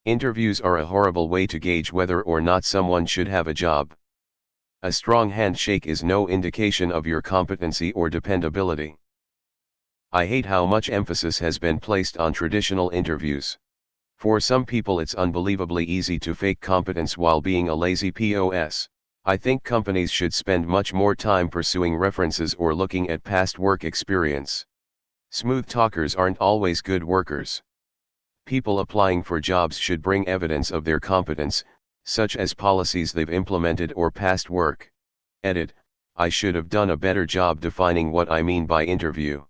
Interviews are a horrible way to gauge whether or not someone should have a job. A strong handshake is no indication of your competency or dependability. I hate how much emphasis has been placed on traditional interviews. For some people it's unbelievably easy to fake competence while being a lazy POS. I think companies should spend much more time pursuing references or looking at past work experience. Smooth talkers aren't always good workers. People applying for jobs should bring evidence of their competence, such as policies they've implemented or past work. Edit: I should have done a better job defining what I mean by interview.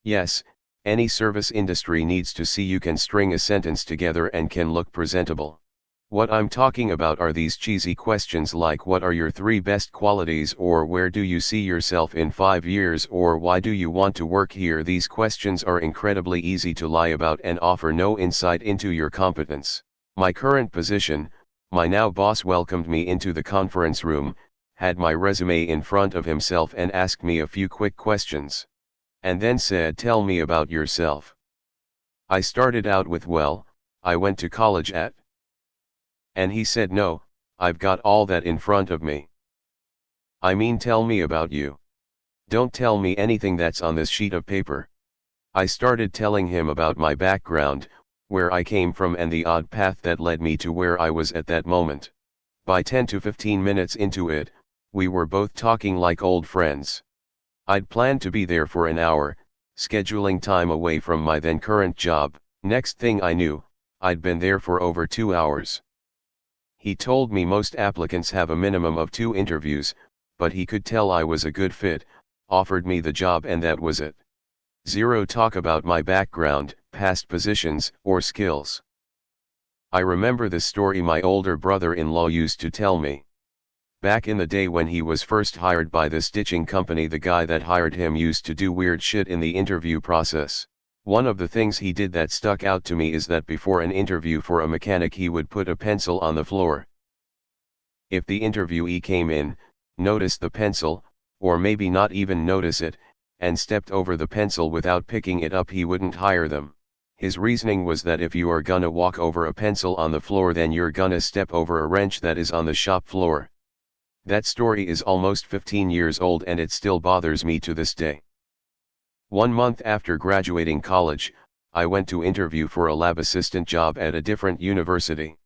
Yes, any service industry needs to see you can string a sentence together and can look presentable. What I'm talking about are these cheesy questions like what are your 3 best qualities, or where do you see yourself in 5 years, or why do you want to work here. These questions are incredibly easy to lie about and offer no insight into your competence. My current position, my now boss welcomed me into the conference room, had my resume in front of himself and asked me a few quick questions. And then said, "Tell me about yourself." I started out with, "Well, I went to college at..." And he said, "No, I've got all that in front of me. I mean, tell me about you. Don't tell me anything that's on this sheet of paper." I started telling him about my background, where I came from and the odd path that led me to where I was at that moment. By 10 to 15 minutes into it, we were both talking like old friends. I'd planned to be there for an hour, scheduling time away from my then current job. Next thing I knew, I'd been there for over 2 hours. He told me most applicants have a minimum of 2 interviews, but he could tell I was a good fit, offered me the job, and that was it. Zero talk about my background, past positions, or skills. I remember the story my older brother-in-law used to tell me. Back in the day when he was first hired by the stitching company, the guy that hired him used to do weird shit in the interview process. One of the things he did that stuck out to me is that before an interview for a mechanic he would put a pencil on the floor. If the interviewee came in, noticed the pencil, or maybe not even notice it, and stepped over the pencil without picking it up, he wouldn't hire them. His reasoning was that if you are gonna walk over a pencil on the floor, then you're gonna step over a wrench that is on the shop floor. That story is almost 15 years old and it still bothers me to this day. 1 month after graduating college, I went to interview for a lab assistant job at a different university.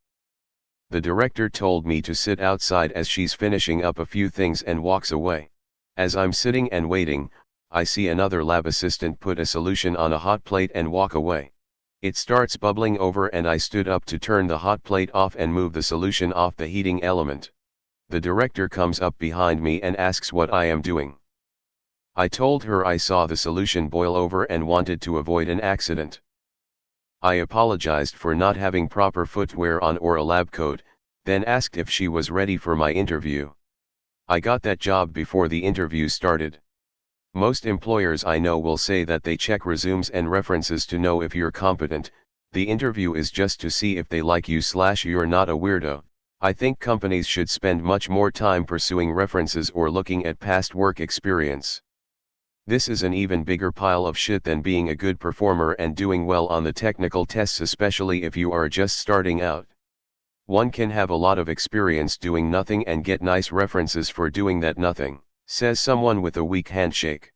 The director told me to sit outside as she's finishing up a few things and walks away. As I'm sitting and waiting, I see another lab assistant put a solution on a hot plate and walk away. It starts bubbling over and I stood up to turn the hot plate off and move the solution off the heating element. The director comes up behind me and asks what I am doing. I told her I saw the solution boil over and wanted to avoid an accident. I apologized for not having proper footwear on or a lab coat, then asked if she was ready for my interview. I got that job before the interview started. Most employers I know will say that they check resumes and references to know if you're competent. The interview is just to see if they like you/you're not a weirdo. I think companies should spend much more time pursuing references or looking at past work experience. This is an even bigger pile of shit than being a good performer and doing well on the technical tests, especially if you are just starting out. One can have a lot of experience doing nothing and get nice references for doing that nothing, says someone with a weak handshake.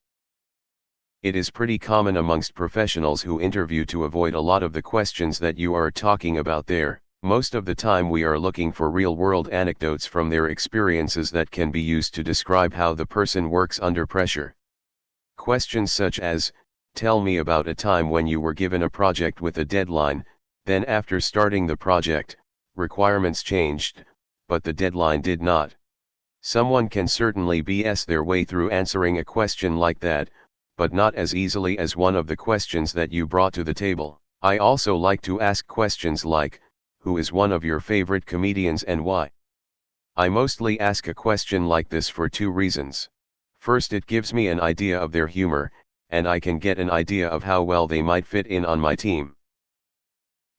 It is pretty common amongst professionals who interview to avoid a lot of the questions that you are talking about there. Most of the time we are looking for real-world anecdotes from their experiences that can be used to describe how the person works under pressure. Questions such as, "Tell me about a time when you were given a project with a deadline, then after starting the project, requirements changed, but the deadline did not." Someone can certainly BS their way through answering a question like that, but not as easily as one of the questions that you brought to the table. I also like to ask questions like, "Who is one of your favorite comedians and why?" I mostly ask a question like this for 2 reasons. First, it gives me an idea of their humor, and I can get an idea of how well they might fit in on my team.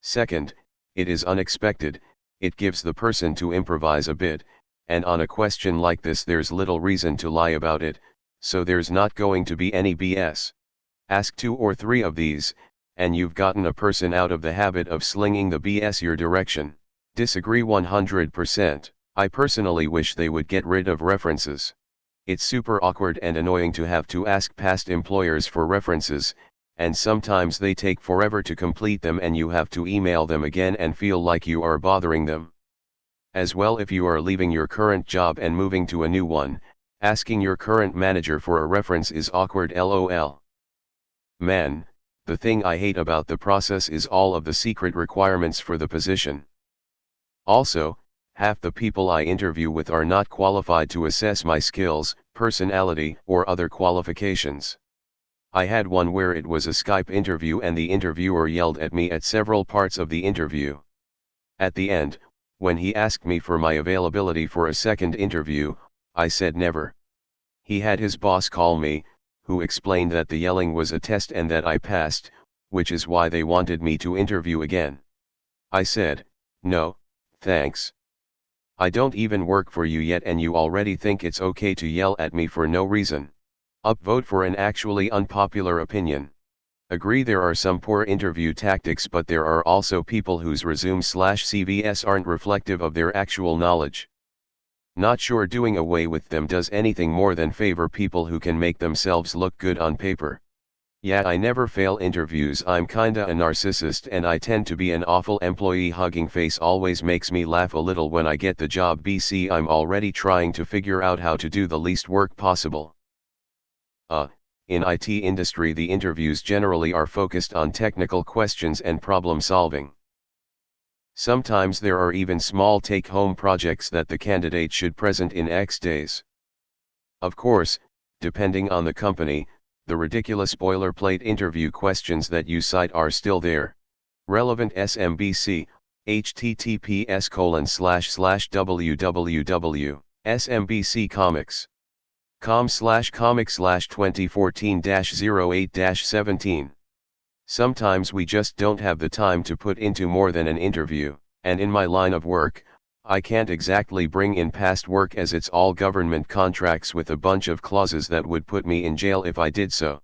Second, it is unexpected, it gives the person to improvise a bit, and on a question like this there's little reason to lie about it, so there's not going to be any BS. Ask 2 or 3 of these, and you've gotten a person out of the habit of slinging the BS your direction. Disagree 100%. I personally wish they would get rid of references. It's super awkward and annoying to have to ask past employers for references, and sometimes they take forever to complete them and you have to email them again and feel like you are bothering them. As well, if you are leaving your current job and moving to a new one, asking your current manager for a reference is awkward lol. Man, the thing I hate about the process is all of the secret requirements for the position. Also, half the people I interview with are not qualified to assess my skills, personality, or other qualifications. I had one where it was a Skype interview and the interviewer yelled at me at several parts of the interview. At the end, when he asked me for my availability for a second interview, I said never. He had his boss call me, who explained that the yelling was a test and that I passed, which is why they wanted me to interview again. I said, no, thanks. I don't even work for you yet and you already think it's okay to yell at me for no reason. Upvote for an actually unpopular opinion. Agree, there are some poor interview tactics, but there are also people whose resume/CVs aren't reflective of their actual knowledge. Not sure doing away with them does anything more than favor people who can make themselves look good on paper. Yeah, I never fail interviews. I'm kinda a narcissist and I tend to be an awful employee. Hugging face always makes me laugh a little when I get the job. BC, I'm already trying to figure out how to do the least work possible. In IT industry, the interviews generally are focused on technical questions and problem solving. Sometimes there are even small take-home projects that the candidate should present in X days. Of course, depending on the company, the ridiculous boilerplate interview questions that you cite are still there. Relevant SMBC, https://www.smbccomics.com/comic/2014-08-17. Sometimes we just don't have the time to put into more than an interview, and in my line of work, I can't exactly bring in past work as it's all government contracts with a bunch of clauses that would put me in jail if I did so.